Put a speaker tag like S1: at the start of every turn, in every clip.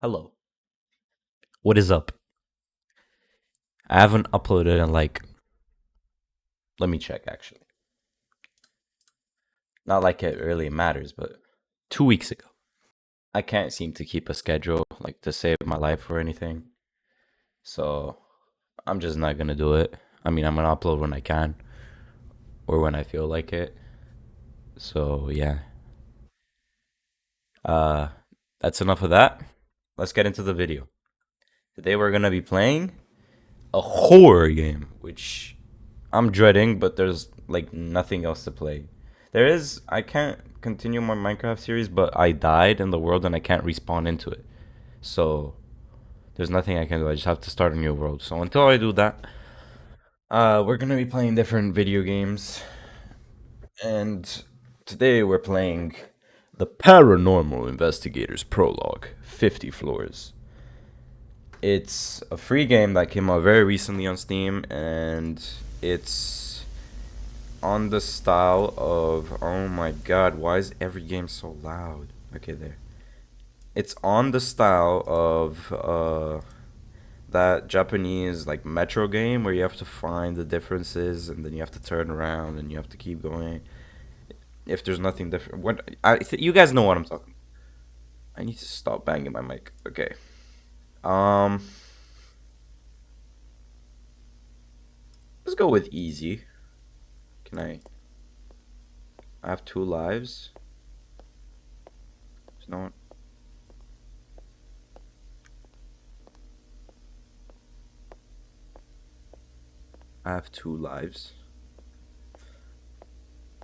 S1: Hello. What is up? I haven't uploaded in let me check actually. Not like it really matters, but 2 weeks ago. I can't seem to keep a schedule to save my life or anything. So I'm just not gonna do it. I mean, I'm gonna upload when I can or when I feel like it. So yeah. Uh, that's enough of that. Let's get into the video. Today we're gonna be playing a horror game, which I'm dreading, but there's nothing else to play. I can't continue my Minecraft series, but I died in the world and I can't respawn into it. So there's nothing I can do. I just have to start a new world. So until I do that, we're gonna be playing different video games. And today we're playing the Paranormal Investigators Prologue, 50 floors. It's a free game that came out very recently on Steam, and it's on the style of, oh my god, why is every game so loud? Okay, there. It's on the style of that Japanese metro game where you have to find the differences and then you have to turn around and you have to keep going. If there's nothing different, you guys know what I'm talking. I need to stop banging my mic. Okay. Um, let's go with easy. Can I have 2 lives. There's no one. I have 2 lives.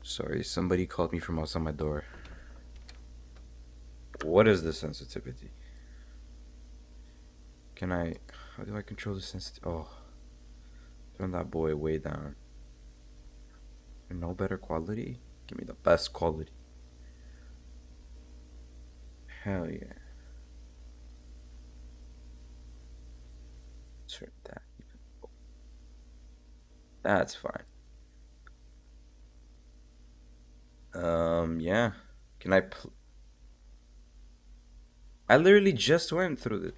S1: Sorry, somebody called me from outside my door. What is the sensitivity? How do I control the sensitivity? Oh, turn that boy way down. No better quality? Give me the best quality. Hell yeah. Turn that. That's fine. Yeah. Can I I literally just went through the.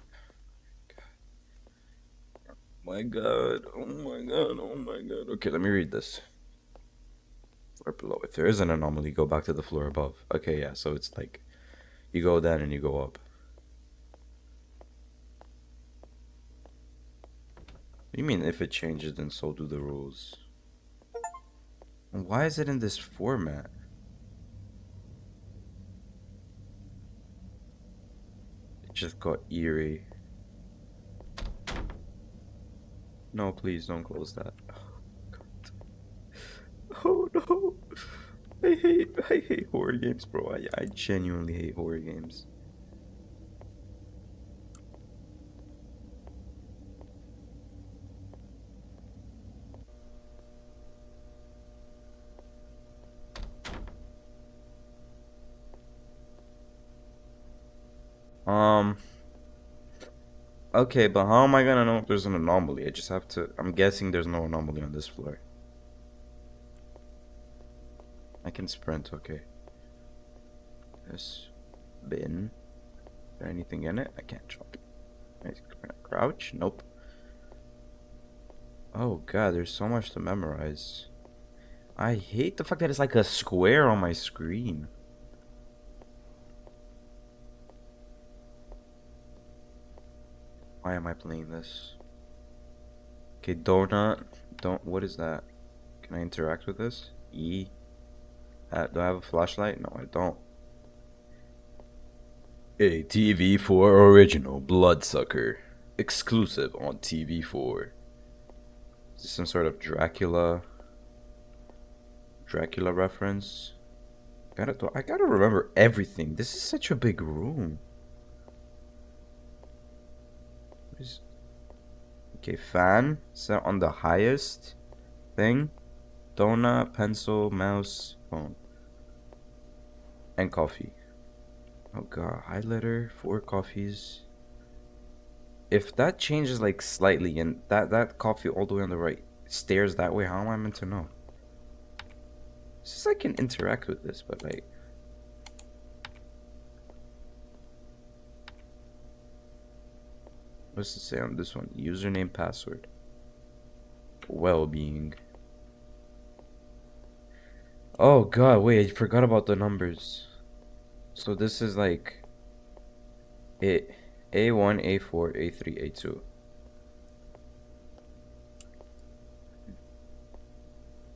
S1: My god. Oh my god. Oh my god. Okay, let me read this. Floor below. If there is an anomaly, go back to the floor above. Okay, yeah, so it's you go down and you go up. What do you mean if it changes, then so do the rules? Why is it in this format? It just got eerie. No, please don't close that. Oh no. I hate horror games, bro. I genuinely hate horror games. Um okay, but how am I gonna know if there's an anomaly? I just have to. I'm guessing there's no anomaly on this floor. I can sprint, okay. This bin. Is there anything in it? I can't jump. Can I crouch? Nope. Oh god, there's so much to memorize. I hate the fact that it's like a square on my screen. Why am I playing this? Okay, donut. Don't. What is that? Can I interact with this? E. Do I have a flashlight? No, I don't. A TV4 original Bloodsucker. Exclusive on TV4. Is this some sort of Dracula reference? I gotta remember everything. This is such a big room. Okay, fan set on the highest thing. Donut, pencil, mouse, phone, and coffee. Oh god, highlighter, 4 coffees. If that changes slightly and that coffee all the way on the right stares that way, how am I meant to know? It's just I can interact with this, but What's it say on this one? Username, password. Well-being. Oh god, wait, I forgot about the numbers. So this is like A1, A4, A3, A2.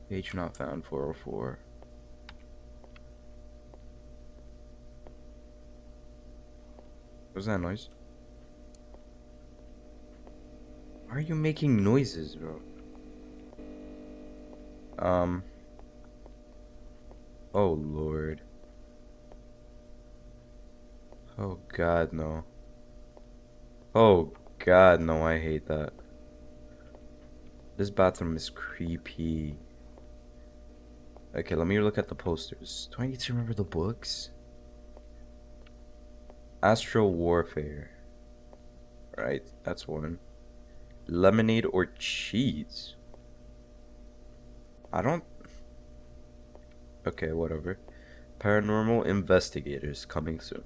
S1: Page not found, 404. What's that noise? Why are you making noises, bro? Oh lord. Oh god, no. Oh god, no, I hate that. This bathroom is creepy. Okay, let me look at the posters. Do I need to remember the books? Astral Warfare. Right, that's one. Lemonade or cheese? I don't... Okay, whatever. Paranormal Investigators coming soon.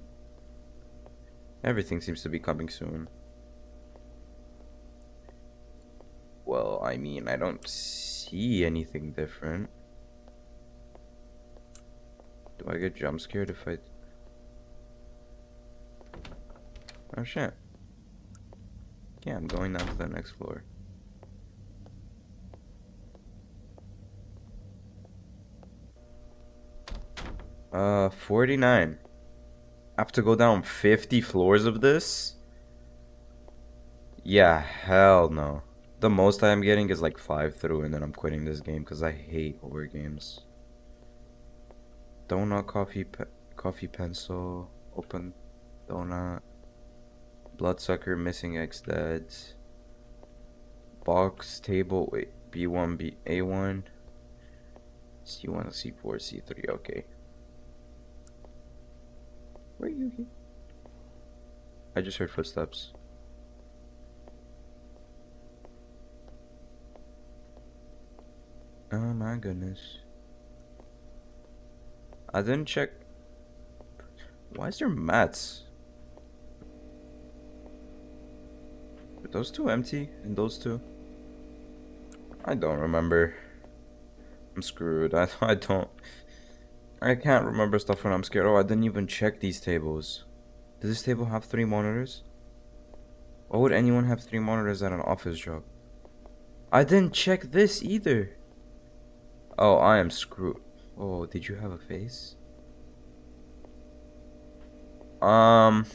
S1: Everything seems to be coming soon. Well, I mean, I don't see anything different. Do I get jump scared if I... Oh shit. Yeah, I'm going down to the next floor. Uh, 49. I have to go down 50 floors of this? Yeah, hell no. The most I'm getting is like 5 through, and then I'm quitting this game because I hate horror games. Donut, coffee pencil, open donut, bloodsucker, missing X dead, box, table, wait, B1, A1, C1, C4, C3, okay. Where are you here? I just heard footsteps. Oh my goodness. I didn't check. Why is there mats? Are those two empty? And those two? I don't remember. I'm screwed. I don't. I can't remember stuff when I'm scared. Oh, I didn't even check these tables. Does this table have 3 monitors? Why would anyone have 3 monitors at an office job? I didn't check this either. Oh, I am screwed. Oh, did you have a face? I'm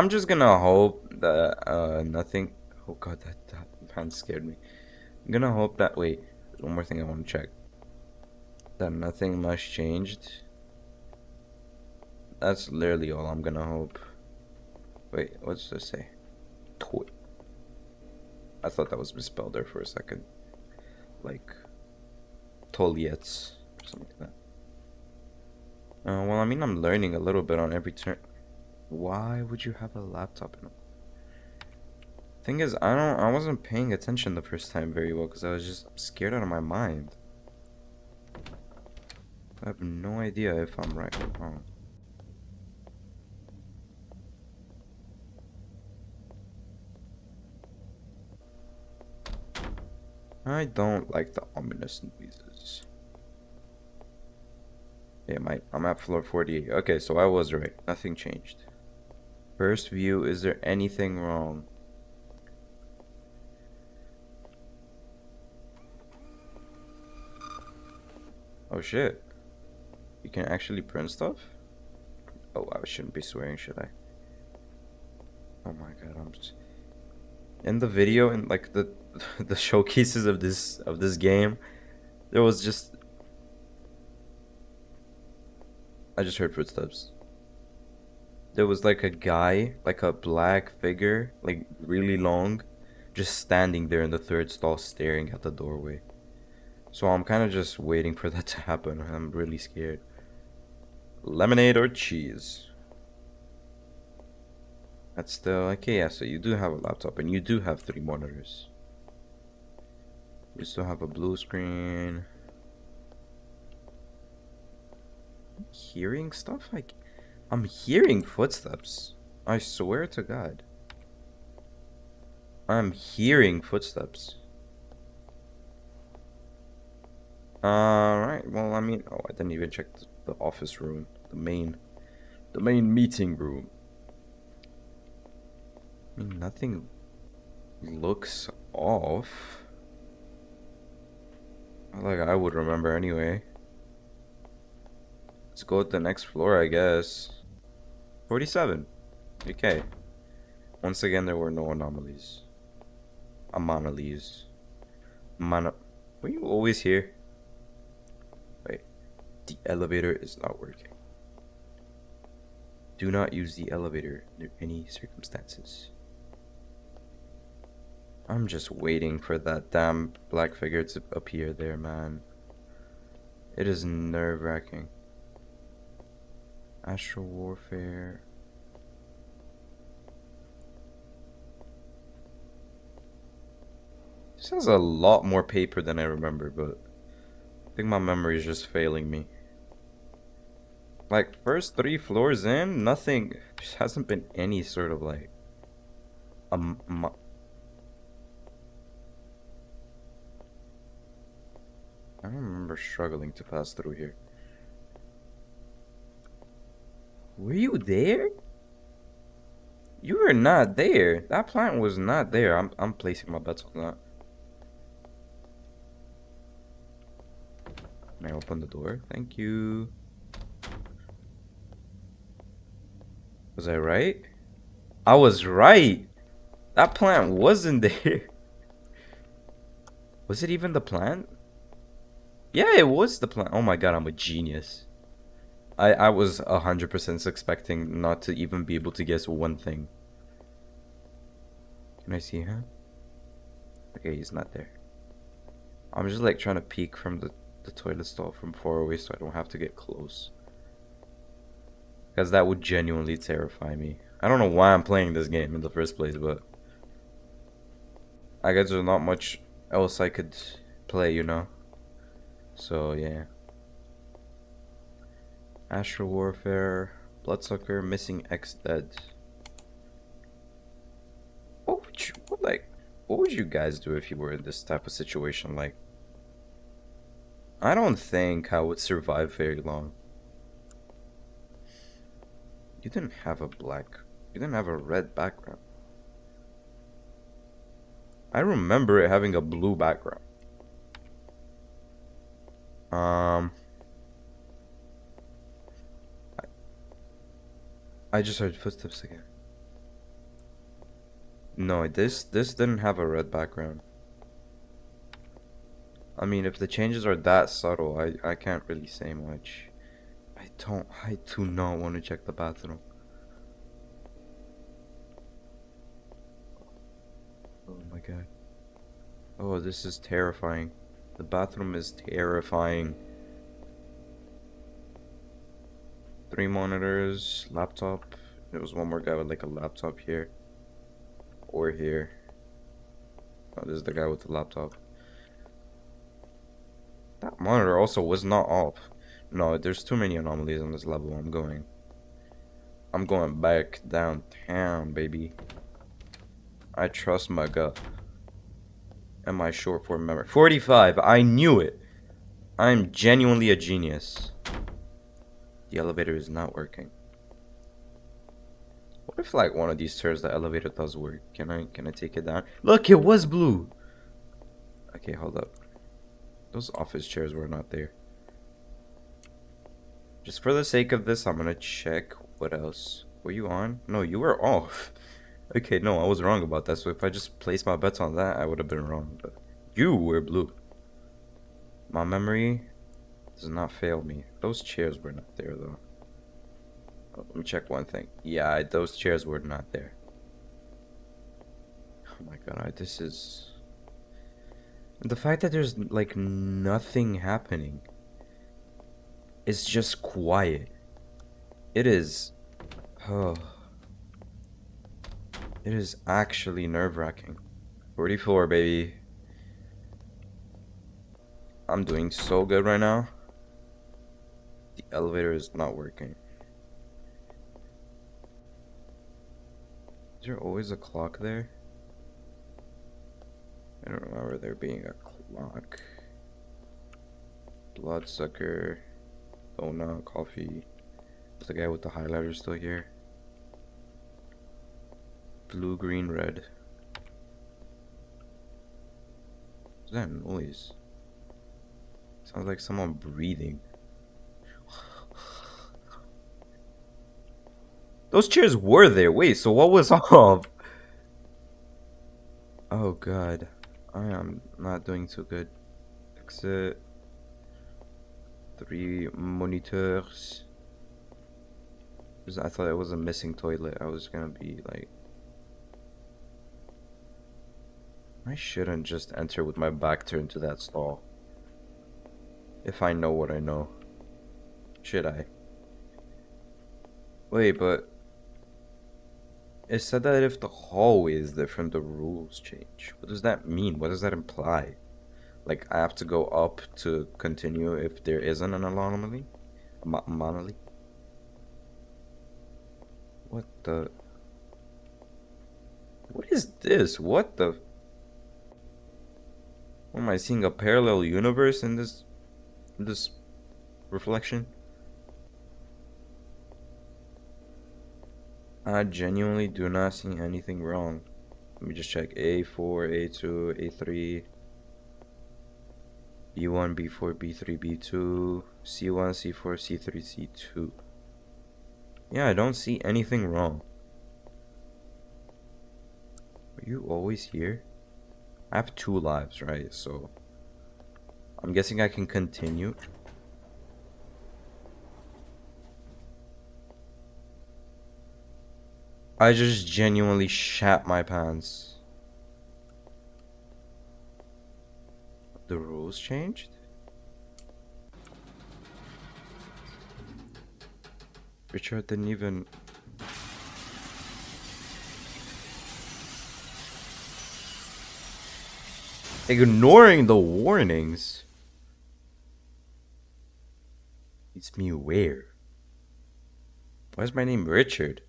S1: just gonna hope that nothing. Oh god, that man scared me. I'm gonna hope that. Wait, there's one more thing I want to check. That nothing much changed. That's literally all I'm gonna hope. Wait, what's this say? Toy. I thought that was misspelled there for a second. Like Toliets or something like that. Well, I mean, I'm learning a little bit on every turn. Why would you have a laptop in? Thing is, I wasn't paying attention the first time very well because I was just scared out of my mind. I have no idea if I'm right or wrong. I don't like the ominous noises. Yeah, I'm at floor 48. Okay, so I was right. Nothing changed. First view, is there anything wrong? Oh shit. You can actually print stuff? Oh, I shouldn't be swearing, should I? Oh my god, I'm just... In the video, in like the the showcases of this game, there was just... I just heard footsteps. There was like a guy, like a black figure, like really long, just standing there in the third stall staring at the doorway. So I'm kind of just waiting for that to happen. I'm really scared. Lemonade or cheese? That's still okay. Yeah, so you do have a laptop and you do have 3 monitors. You still have a blue screen. Hearing stuff? I'm hearing footsteps. I swear to God. I'm hearing footsteps. Alright, well, I mean, oh, I didn't even check the office room. The main meeting room. I mean, nothing looks off. Like I would remember anyway. Let's go to the next floor, I guess. 47. Okay. Once again, there were no anomalies. Anomalies. Were you always here? Wait. The elevator is not working. Do not use the elevator under any circumstances. I'm just waiting for that damn black figure to appear there, man. It is nerve-wracking. Astral Warfare. This has a lot more paper than I remember, but I think my memory is just failing me. Like, first 3 floors in, nothing. Just hasn't been any sort of like. I don't remember struggling to pass through here. Were you there? You were not there. That plant was not there. I'm placing my bets on that. Can I open the door? Thank you. Was I right? I was right. That plant wasn't there. Was it even the plant? Yeah, it was the plant. Oh my god, I'm a genius. I was 100% expecting not to even be able to guess one thing. Can I see him? Okay, he's not there. I'm just like trying to peek from the toilet stall from far away so I don't have to get close. Because that would genuinely terrify me. I don't know why I'm playing this game in the first place, but I guess there's not much else I could play, you know? So, yeah. Astral Warfare, Bloodsucker, Missing X Dead. What would you guys do if you were in this type of situation? Like, I don't think I would survive very long. You didn't have a red background. I remember it having a blue background. I just heard footsteps again. No, this didn't have a red background. I mean, if the changes are that subtle, I can't really say much. I do not want to check the bathroom. Oh my god. Oh, this is terrifying. The bathroom is terrifying. 3 monitors, laptop. There was one more guy with like a laptop here. Or here. Oh, this is the guy with the laptop. That monitor also was not off. No, there's too many anomalies on this level. I'm going back downtown, baby. I trust my gut. Am I short for memory? 45. I knew it. I'm genuinely a genius. The elevator is not working. What if like one of these turns the elevator does work? Can I take it down? Look, it was blue. Okay, hold up. Those office chairs were not there. Just for the sake of this, I'm gonna check what else. Were you on? No, you were off. Okay, no, I was wrong about that. So if I just placed my bets on that, I would have been wrong. But you were blue. My memory does not fail me. Those chairs were not there though. Oh, let me check one thing. Yeah, those chairs were not there. Oh my god, this is... The fact that there's like nothing happening. It's just quiet. It is... Oh... It is actually nerve-wracking. 44, baby. I'm doing so good right now. The elevator is not working. Is there always a clock there? I don't remember there being a clock. Bloodsucker. Donut, coffee. Is the guy with the highlighter still here? Blue, green, red. What's that noise? Sounds like someone breathing. Those chairs were there. Wait, so what was off? Oh god. I am not doing too good. Exit. 3 monitors. I thought it was a missing toilet. I was gonna be like... I shouldn't just enter with my back turned to that stall. If I know what I know. Should I? Wait, but... It said that if the hallway is different, the rules change. What does that mean? What does that imply? Like, I have to go up to continue if there isn't an anomaly? Anomaly? What the... What is this? What the... What, am I seeing a parallel universe in this reflection? I genuinely do not see anything wrong. Let me just check. A4, A2, A3, B1, B4, B3, B2, C1, C4, C3, C2. Yeah, I don't see anything wrong. Are you always here? I have 2 lives, right? So I'm guessing I can continue. I just genuinely shat my pants. The rules changed? Richard didn't even... Ignoring the warnings? It's me where? Why is my name Richard?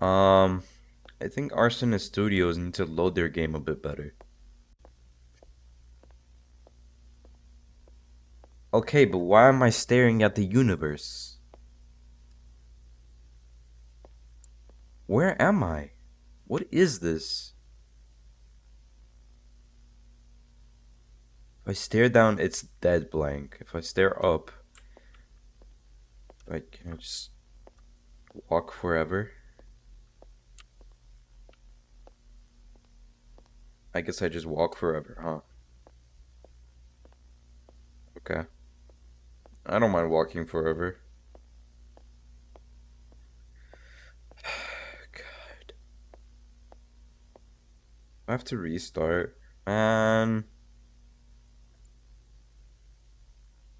S1: I think Arsonist Studios need to load their game a bit better. Okay, but why am I staring at the universe? Where am I? What is this? If I stare down, it's dead blank. If I stare up, like, can I just walk forever? I guess I just walk forever, huh? Okay. I don't mind walking forever. God. I have to restart. Man.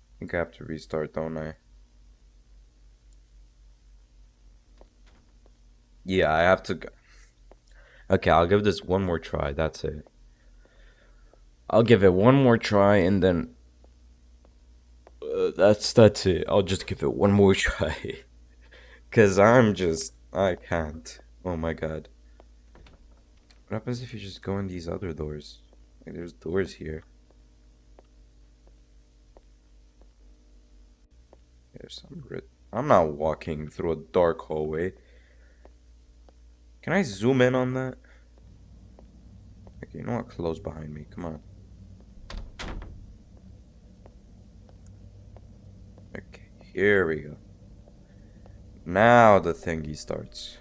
S1: I think I have to restart, don't I? Yeah, I have to go. Okay, I'll give this one more try. That's it. I'll give it one more try and then that's it. I'll just give it one more try. Cause I can't. Oh my god. What happens if you just go in these other doors? Like there's doors here. There's some I'm not walking through a dark hallway. Can I zoom in on that? Okay, you know what? Close behind me. Come on. Okay, here we go. Now the thingy starts.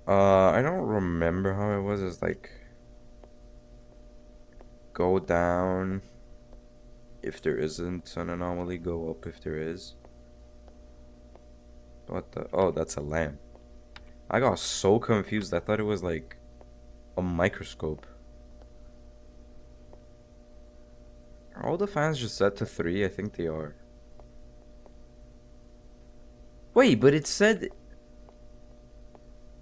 S1: I don't remember how it was. It's like go down if there isn't an anomaly, go up if there is. What the? Oh, that's a lamp. I got so confused. I thought it was like a microscope. Are all the fans just set to 3? I think they are. Wait, but it said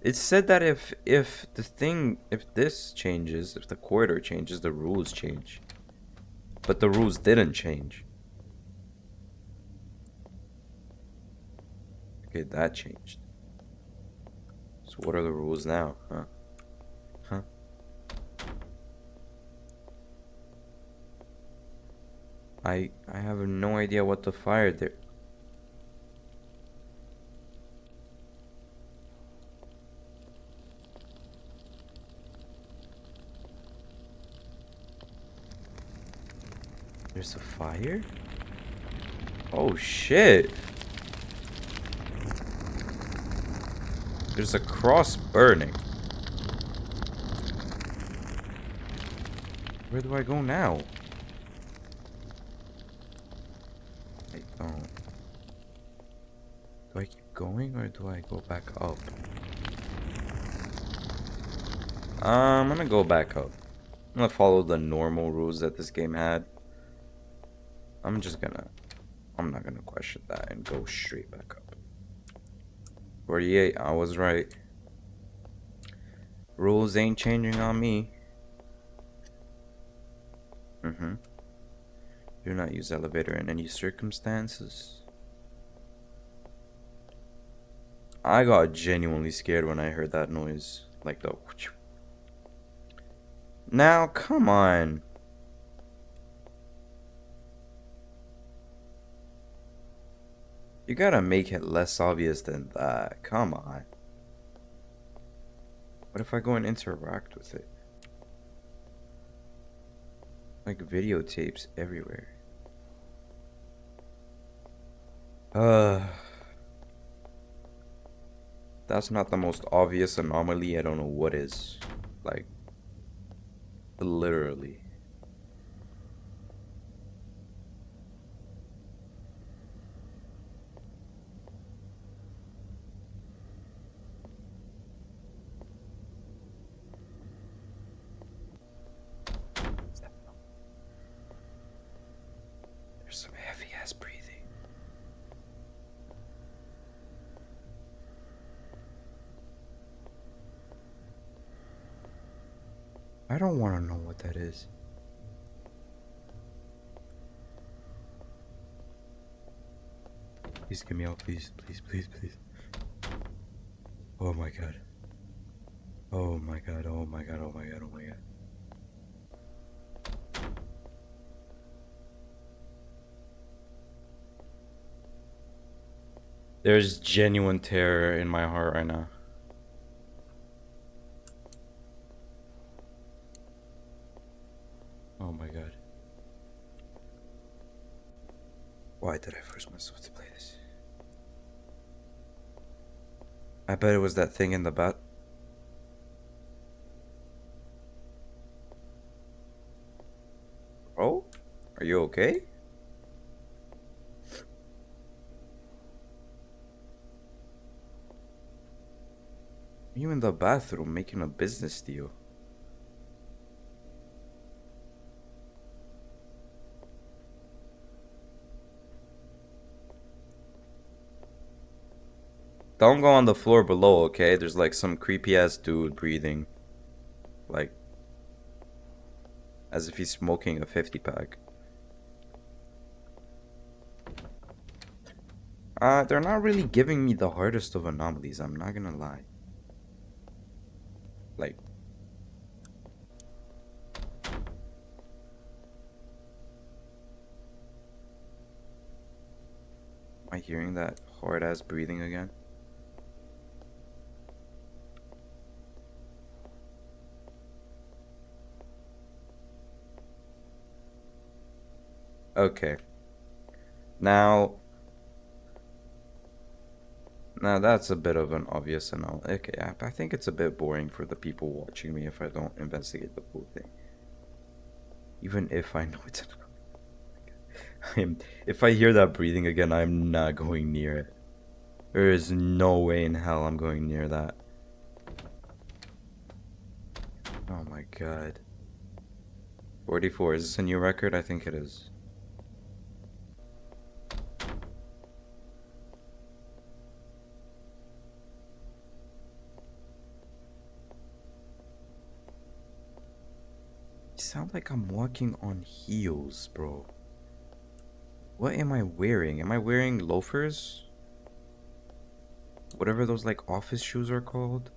S1: that if this changes, if the corridor changes, the rules change. But the rules didn't change. Okay, that changed. So what are the rules now? Huh? Huh? I have no idea what to fire there. There's a fire? Oh shit! There's a cross burning. Where do I go now? I don't. Do I keep going or do I go back up? I'm gonna go back up. I'm gonna follow the normal rules that this game had. I'm not gonna question that and go straight back up. 48, I was right. Rules ain't changing on me. Mm-hmm. Do not use elevator in any circumstances. I got genuinely scared when I heard that noise. Like the... Now, come on. You gotta make it less obvious than that. Come on. What if I go and interact with it? Like videotapes everywhere. That's not the most obvious anomaly. I don't know what is. Like, literally. There's some heavy ass breathing. I don't want to know what that is. Please get me out, please, please, please, please. Oh my god. Oh my god, oh my god, oh my god, oh my god. There's genuine terror in my heart right now. Oh my god. Why did I force myself to play this? I bet it was that thing in the bat. Oh? Are you okay? Are you in the bathroom making a business deal? Don't go on the floor below, okay? There's like some creepy ass dude breathing. Like, as if he's smoking a 50 pack. They're not really giving me the hardest of anomalies, I'm not gonna lie. Like, am I hearing that hard ass breathing again? Okay. Now that's a bit of an obvious anomaly. Okay, I think it's a bit boring for the people watching me if I don't investigate the whole thing. Even if I know it's an if I hear that breathing again, I'm not going near it. There is no way in hell I'm going near that. Oh my god. 44, is this a new record? I think it is. You sound like I'm walking on heels, bro. What am I wearing? Am I wearing loafers? whatever those like office shoes are called.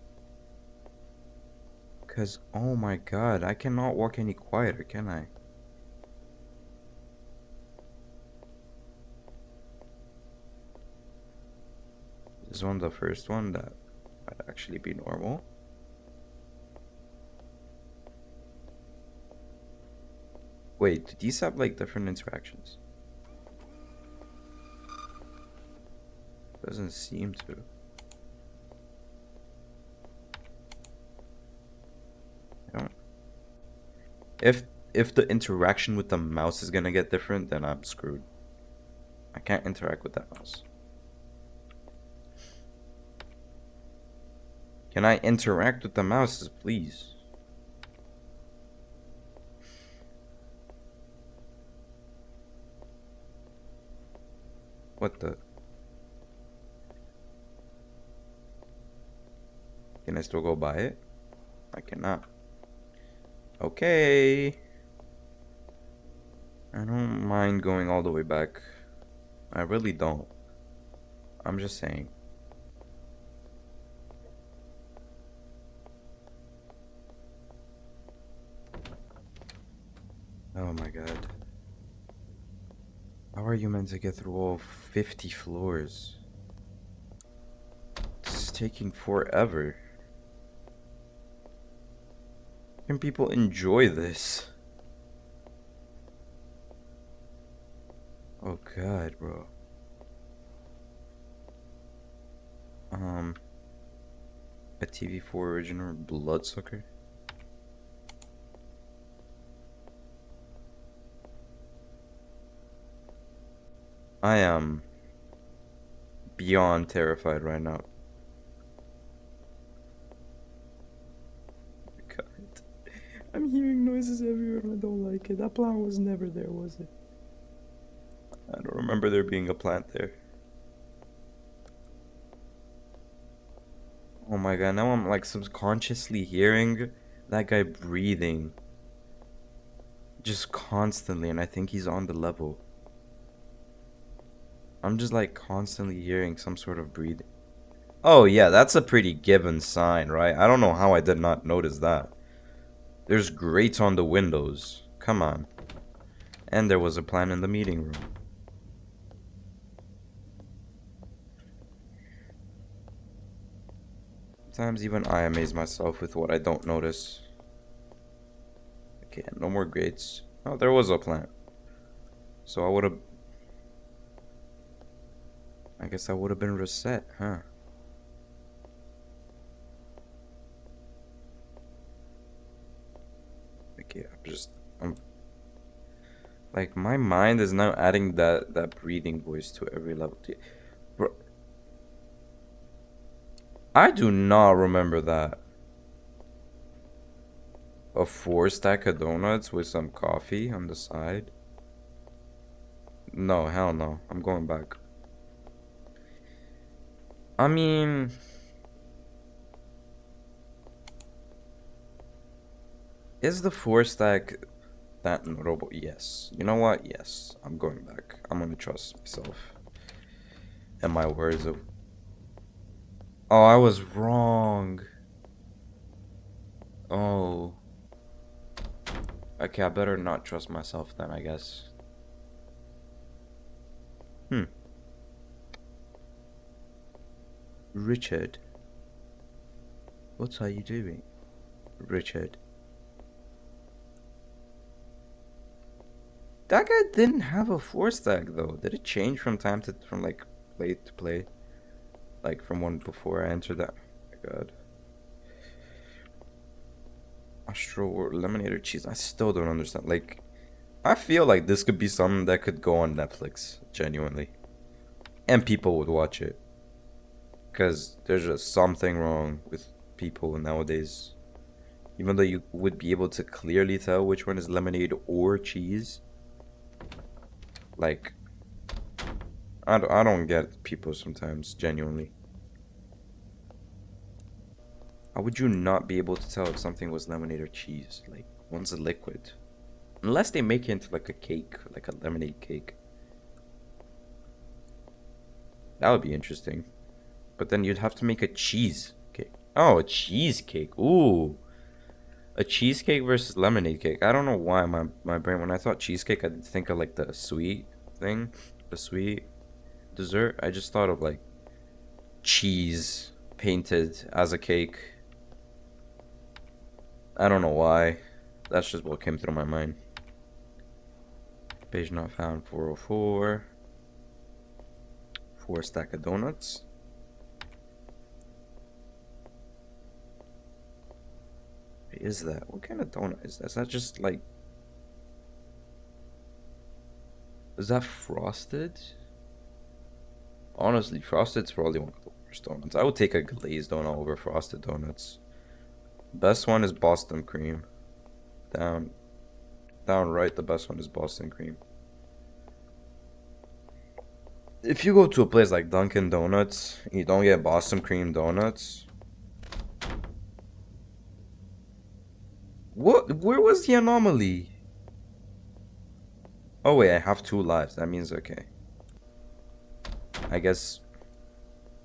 S1: Cause oh my god, I cannot walk any quieter, can I? This one, the first one that might actually be normal. Wait, do these have like different interactions? Doesn't seem to. I don't. If the interaction with the mouse is gonna get different, then I'm screwed. I can't interact with that mouse. Can I interact with the mouses, please? What the? Can I still go by it? I cannot. Okay. I don't mind going all the way back. I really don't. I'm just saying. Oh my god. How are you meant to get through all 50 floors? This is taking forever. Can people enjoy this? Oh god, bro. A TV4 original Bloodsucker? I am beyond terrified right now. God. I'm hearing noises everywhere and I don't like it. That plant was never there, was it? I don't remember there being a plant there. Oh my god, now I'm like subconsciously hearing that guy breathing. Just constantly, and I think he's on the level. I'm just like constantly hearing some sort of breathing. Oh yeah, that's a pretty given sign, right? I don't know how I did not notice that. There's grates on the windows. Come on. And there was a plant in the meeting room. Sometimes even I amaze myself with what I don't notice. Okay, no more grates. Oh, there was a plant. So I guess I would have been reset, huh? Okay, I'm like my mind is now adding that breathing voice to every level. Bro, I do not remember that. A 4 stack of donuts with some coffee on the side? No, hell no. I'm going back. I mean, is the 4 stack that notable? Yes. You know what? Yes. I'm going back. I'm gonna trust myself and my words of. Oh, I was wrong. Oh. Okay, I better not trust myself then, I guess. Richard. What are you doing? Richard. That guy didn't have a 4 stack though. Did it change from like play to play? Like from one before I entered that. Oh my god. Astro or Lemonade cheese. I still don't understand. Like, I feel like this could be something that could go on Netflix, genuinely. And people would watch it. Because there's just something wrong with people nowadays. Even though you would be able to clearly tell which one is lemonade or cheese. Like, I don't get people sometimes, genuinely. How would you not be able to tell if something was lemonade or cheese? Like, one's a liquid. Unless they make it into like a cake, like a lemonade cake. That would be interesting. But then you'd have to make a cheesecake. Oh, a cheesecake. Ooh. A cheesecake versus lemonade cake. I don't know why my brain, when I thought cheesecake, I didn't think of like the sweet thing, the sweet dessert. I just thought of like cheese painted as a cake. I don't know why. That's just what came through my mind. Page not found 404. 4 stack of donuts. What is that? What kind of donut is that? Is that just like... Is that frosted? Honestly, frosted's probably one of the worst donuts. I would take a glazed donut over frosted donuts. Best one is Boston cream. Down right, the best one is Boston cream. If you go to a place like Dunkin' Donuts, and you don't get Boston cream donuts. What? Where was the anomaly? Oh wait, I have 2 lives. That means okay. I guess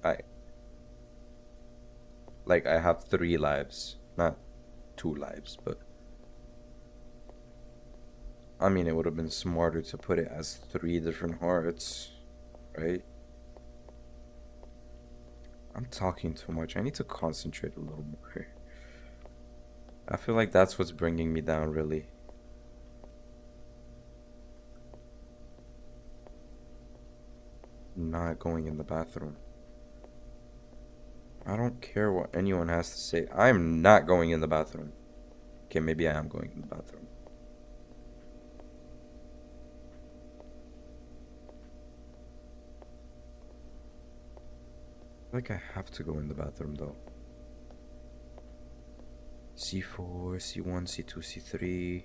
S1: I have 3 lives, not 2 lives, but I mean it would have been smarter to put it as 3 different hearts, right? I'm talking too much. I need to concentrate a little more. I feel like that's what's bringing me down, really. Not going in the bathroom. I don't care what anyone has to say. I'm not going in the bathroom. Okay, maybe I am going in the bathroom. Like I have to go in the bathroom though. C4, C1, C2, C3.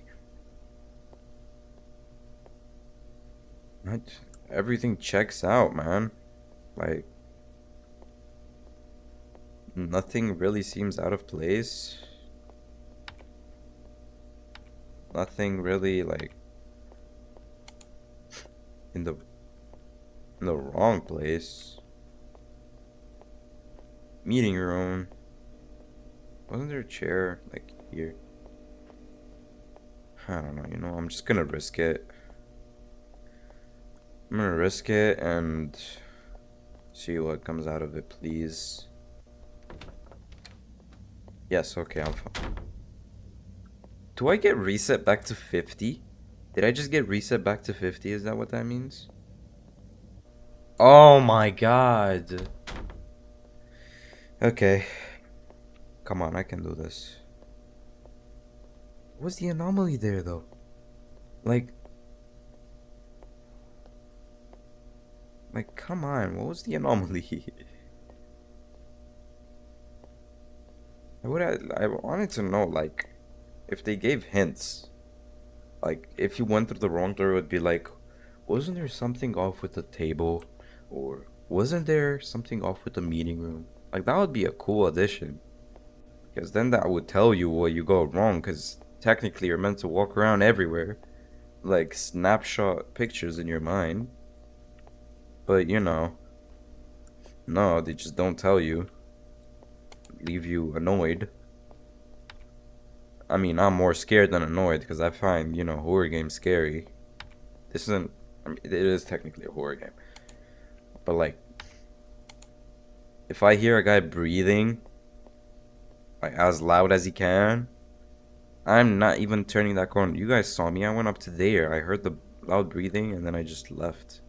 S1: Everything checks out, man. Like, nothing really seems out of place. Nothing really, like, in the wrong place. Meeting room. Wasn't there a chair, like, here? I don't know, you know, I'm just gonna risk it. I'm gonna risk it and see what comes out of it, please. Yes, okay, I'm fine. Do I get reset back to 50? Did I just get reset back to 50? Is that what that means? Oh my god. Okay. Come on, I can do this. What's the anomaly there, though? Like, come on, what was the anomaly? I wanted to know, like, if they gave hints. Like, if you went through the wrong door, it would be like, wasn't there something off with the table? Or wasn't there something off with the meeting room? Like, that would be a cool addition. Because then that would tell you where you go wrong, because technically you're meant to walk around everywhere. Like, snapshot pictures in your mind. But, you know, no, they just don't tell you. Leave you annoyed. I mean, I'm more scared than annoyed because I find, you know, horror games scary. This isn't, I mean, it is technically a horror game. But, like, if I hear a guy breathing, like, as loud as he can, I'm not even turning that corner. You guys saw me. I went up to there. I heard the loud breathing and then I just left.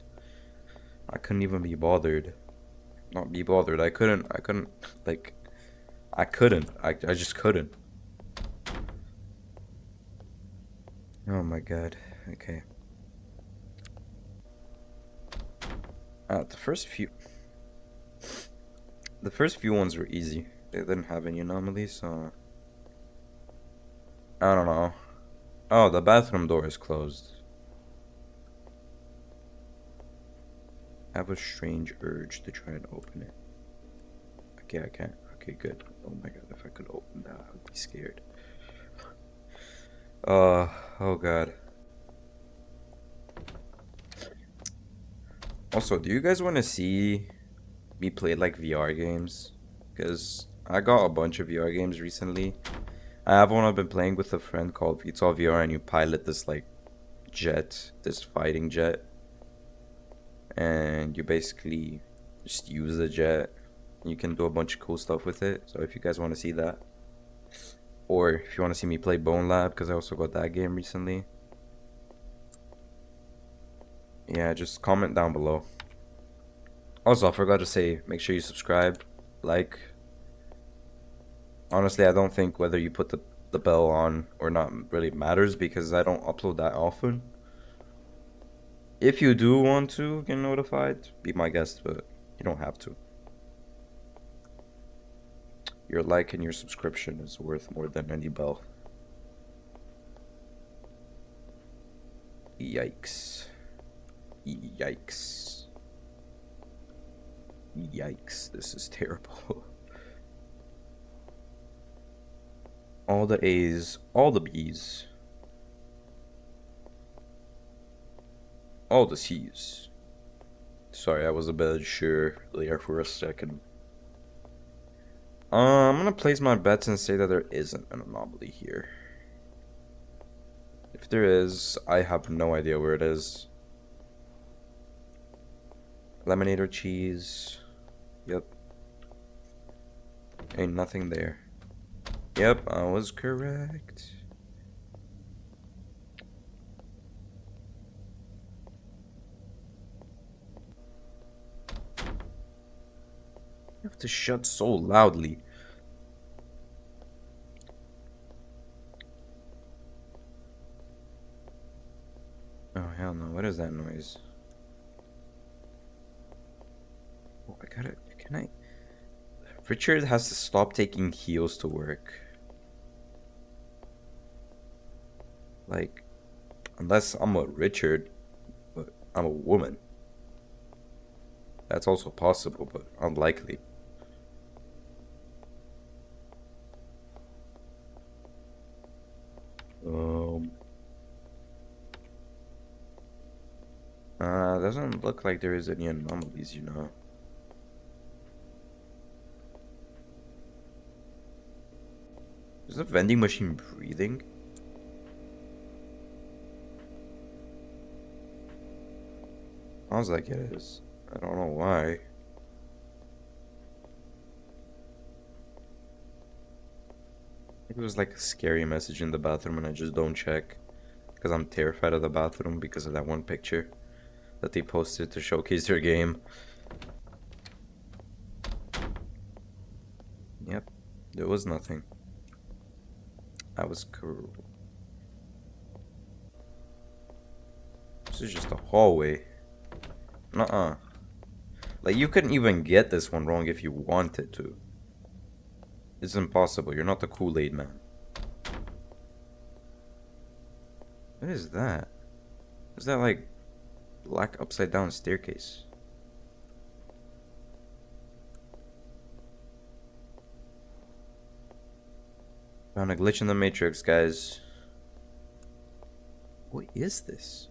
S1: I couldn't even be bothered. Not be bothered. I couldn't, like, I couldn't. I just couldn't. Oh my god. Okay. The first few ones were easy. They didn't have any anomalies, so I don't know. Oh, the bathroom door is closed. I have a strange urge to try and open it. Okay, I can't. Okay, good. Oh my god, if I could open that, I would be scared. Oh god. Also, do you guys want to see me play like VR games, because I got a bunch of VR games recently. I have one I've been playing with a friend called VTOL VR, and you pilot this like jet, this fighting jet, and you basically just use the jet. You can do a bunch of cool stuff with it. So if you guys want to see that, or if you want to see me play Bone Lab, because I also got that game recently, yeah, just comment down below. Also, I forgot to say, make sure you subscribe, like. Honestly, I don't think whether you put the bell on or not really matters, because I don't upload that often. If you do want to get notified, be my guest, but you don't have to. Your like and your subscription is worth more than any bell. Yikes. Yikes. Yikes, this is terrible. All the A's, all the B's, all the C's. Sorry, I was a bit sure there for a second. I'm gonna place my bets and say that there isn't an anomaly here. If there is, I have no idea where it is. Lemonade or cheese? Yep. Ain't nothing there. Yep, I was correct. You have to shut so loudly. Oh, hell no. What is that noise? Oh, I gotta... Can I... Richard has to stop taking heels to work. Like, unless I'm a Richard, but I'm a woman. That's also possible, but unlikely. Doesn't look like there is any anomalies, you know. Is the vending machine breathing? Sounds like it is. I don't know why. Maybe it was like a scary message in the bathroom and I just don't check. Because I'm terrified of the bathroom because of that one picture that they posted to showcase their game. Yep, there was nothing. I was cool. This is just a hallway. Nuh-uh. Like, you couldn't even get this one wrong if you wanted to. It's impossible. You're not the Kool-Aid man. What is that? Is that like black upside down staircase? Found a glitch in the matrix, guys. What is this?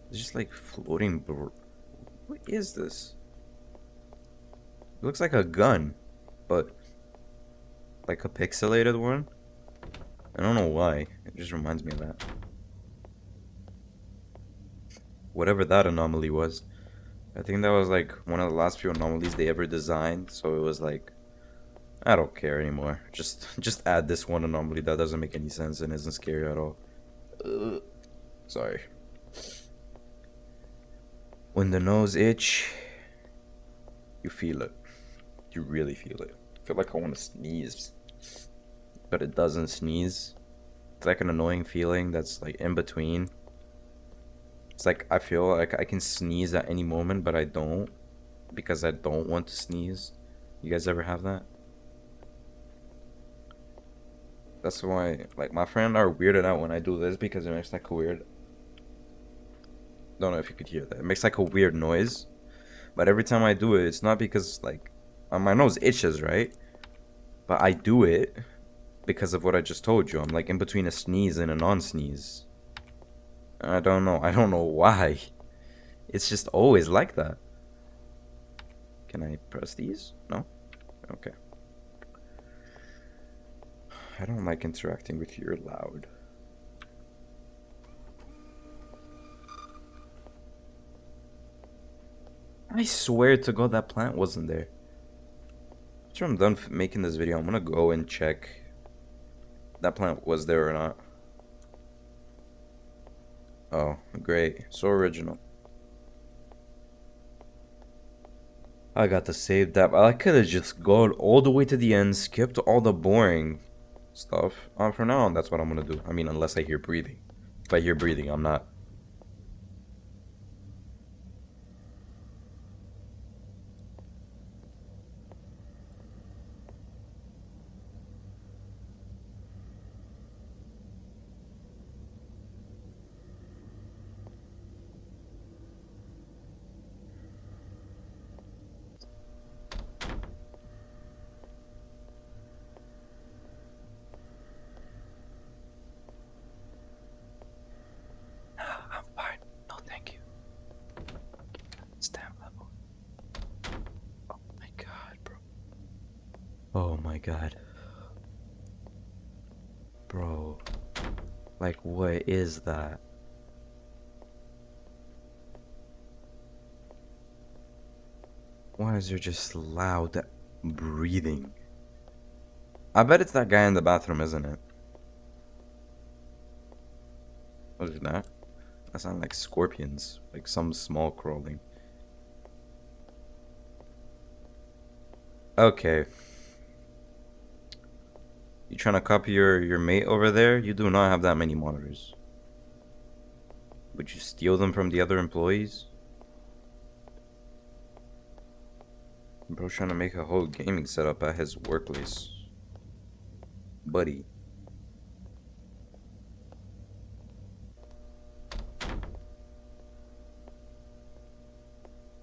S1: It's just like floating. What is this? It looks like a gun, but like a pixelated one. I don't know why. It just reminds me of that. Whatever that anomaly was. I think that was like one of the last few anomalies they ever designed, so it was like, I don't care anymore. Just add this one anomaly that doesn't make any sense and isn't scary at all. Sorry. When the nose itch, you feel it. You really feel it. I feel like I want to sneeze, but it doesn't sneeze. It's like an annoying feeling that's like in between. It's like I feel like I can sneeze at any moment, but I don't, because I don't want to sneeze. You guys ever have that? That's why, like, my friends are weirded out when I do this, because it makes like a weird... Don't know if you could hear that. It makes like a weird noise. But every time I do it, it's not because, like, my nose itches, right? But I do it because of what I just told you. I'm like in between a sneeze and a non-sneeze. I don't know. I don't know why. It's just always like that. Can I press these? No? Okay. I don't like interacting with you. You're loud. I swear to God that plant wasn't there. After I'm done making this video, I'm gonna go and check that plant was there or not. Oh, great. So original. I got to save that. I could have just gone all the way to the end, skipped all the boring stuff. For now on, that's what I'm gonna do. I mean, unless I hear breathing. If I hear breathing, I'm not. I'm fine. No, thank you. It's damn level. Oh my god, bro. Oh my god. Bro. Like, what is that? Why is there just loud breathing? I bet it's that guy in the bathroom, isn't it? What is that? That sounds like scorpions. Like some small crawling. Okay. You trying to copy your mate over there? You do not have that many monitors. Would you steal them from the other employees? Bro's trying to make a whole gaming setup at his workplace. Buddy.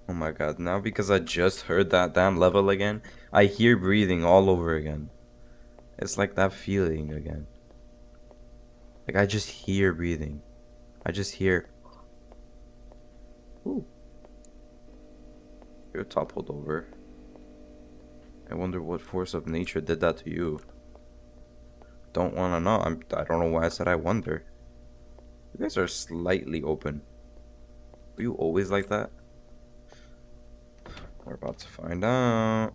S1: Oh my god, now because I just heard that damn level again, I hear breathing all over again. It's like that feeling again. Like I just hear breathing. I just hear. Ooh. You're toppled over. I wonder what force of nature did that to you. Don't want to know. I don't know why I said I wonder. You guys are slightly open. Were you always like that? We're about to find out.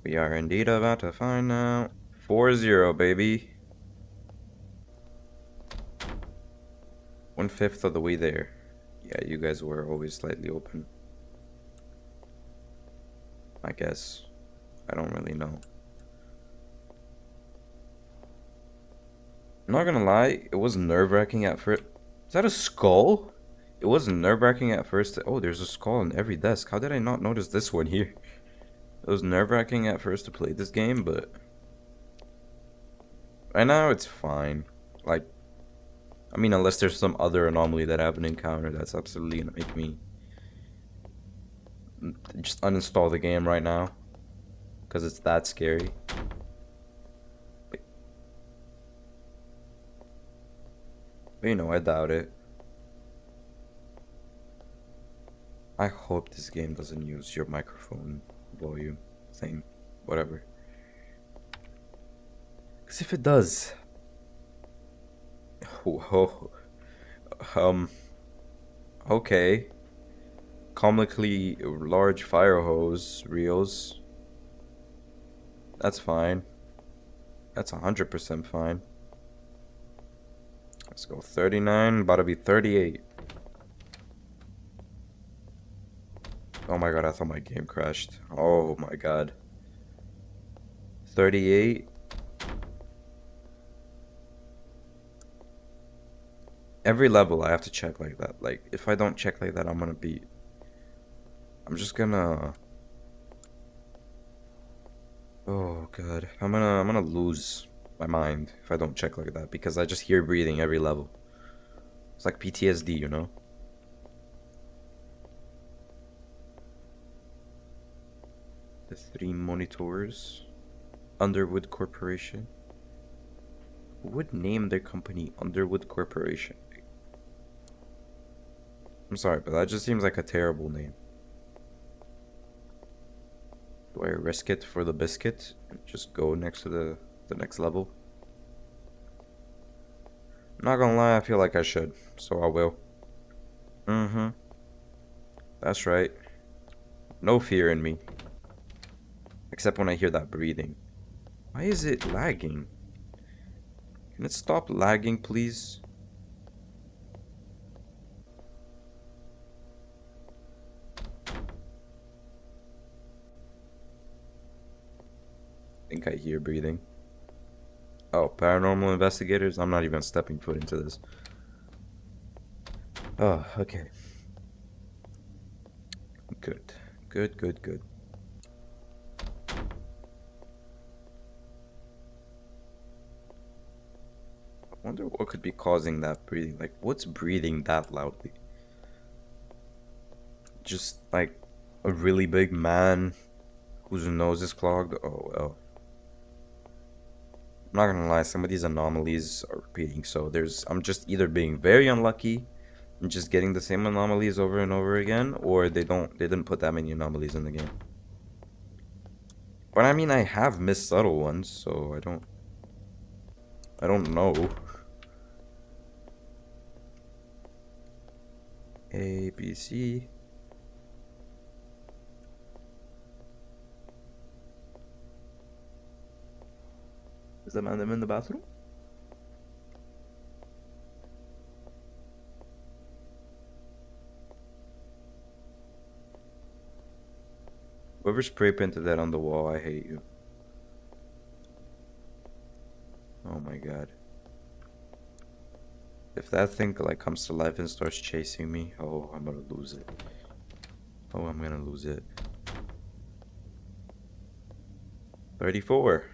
S1: We are indeed about to find out. 4-0, baby. 1/5 of the way there. Yeah, you guys were always slightly open. I guess. I don't really know. I'm not gonna lie, it was nerve-wracking at first. Is that a skull? It was nerve-wracking at first. Oh, there's a skull on every desk. How did I not notice this one here? It was nerve-wracking at first to play this game, but right now it's fine. Like, I mean, unless there's some other anomaly that I haven't encountered, that's absolutely gonna make me just uninstall the game right now, because it's that scary. But you know, I doubt it. I hope this game doesn't use your microphone volume thing, whatever. Because if it does, whoa, okay. Comically large fire hose reels. That's fine. That's 100% fine. Let's go 39, about to be 38. Oh my god, I thought my game crashed. Oh my god. 38. Every level I have to check like that. Like, if I don't check like that, I'm gonna be... I'm just gonna... Oh god. I'm gonna lose my mind if I don't check like that, because I just hear breathing every level. It's like PTSD, you know? The 3 monitors. Underwood Corporation. Who would name their company Underwood Corporation? I'm sorry, but that just seems like a terrible name. Do I risk it for the biscuit and just go next to the next level? Not gonna lie, I feel like I should, so I will. Mm-hmm. That's right. No fear in me. Except when I hear that breathing. Why is it lagging? Can it stop lagging, please? I think I hear breathing. Oh, paranormal investigators? I'm not even stepping foot into this. Oh, okay. Good. Good, good, good. I wonder what could be causing that breathing. Like, what's breathing that loudly? Just like a really big man whose nose is clogged? Oh, well. I'm not gonna lie, some of these anomalies are repeating, so I'm just either being very unlucky and just getting the same anomalies over and over again, or they didn't put that many anomalies in the game. But I mean, I have missed subtle ones, so I don't know. A, B, C. Is that man them in the bathroom? Whoever spray painted that on the wall, I hate you. Oh my god. If that thing like comes to life and starts chasing me, oh, I'm gonna lose it. Oh, I'm gonna lose it. 34.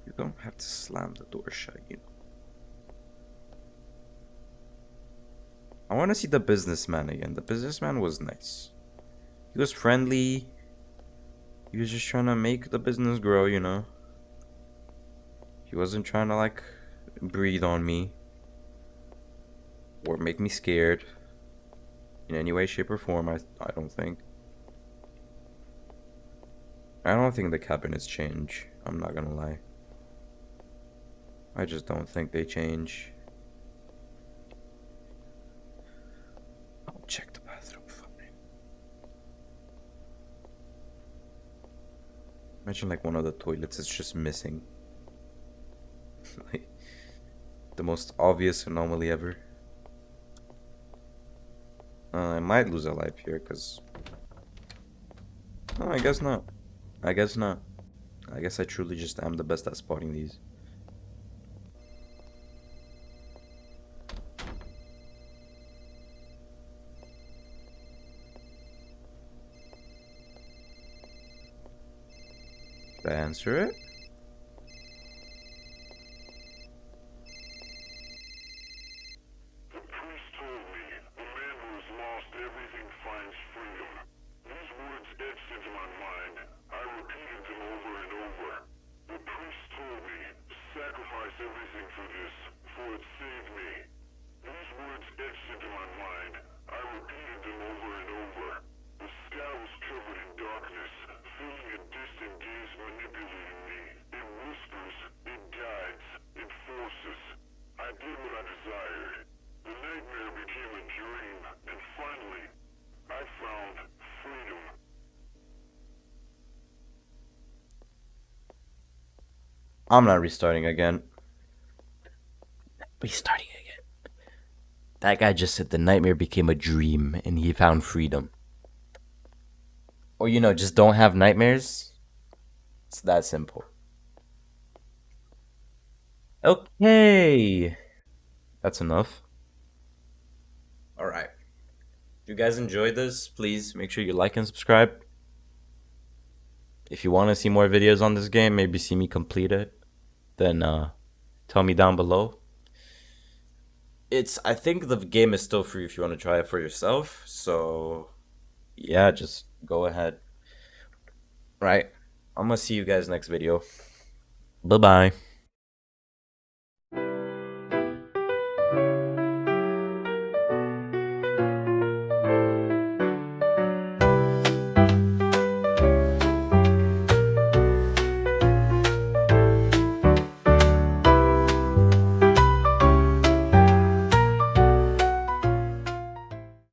S1: You don't have to slam the door shut, you know. I want to see the businessman again. The businessman was nice. He was friendly. He was just trying to make the business grow, you know. He wasn't trying to like breathe on me or make me scared in any way, shape, or form. I don't think. I don't think the cabinets change. I'm not gonna lie. I just don't think they change. I'll check the bathroom for me. Imagine like one of the toilets is just missing. Like the most obvious anomaly ever. I might lose a life here because. No, I guess not. I guess not. I guess I truly just am the best at spotting these. Did I answer it?
S2: The priest told me, the man who has lost everything finds freedom. These words etched into my mind. I repeated them over and over. The priest told me, sacrifice everything for this, for it saved me. These words etched into my mind. I repeated them over and over. The sky was covered in darkness, feeling a distant gaze manipulating me. It whispers, it guides, it forces. I did what I desired. The nightmare became a dream, and finally, I found freedom.
S1: I'm not restarting again. Restarting again. That guy just said the nightmare became a dream and he found freedom. Or, you know, just don't have nightmares. It's that simple. Okay. That's enough. Alright. If you guys enjoyed this, please make sure you like and subscribe. If you want to see more videos on this game, maybe see me complete it, then tell me down below. I think the game is still free if you want to try it for yourself. So, yeah, just go ahead. Right. I'm gonna see you guys next video. Bye bye.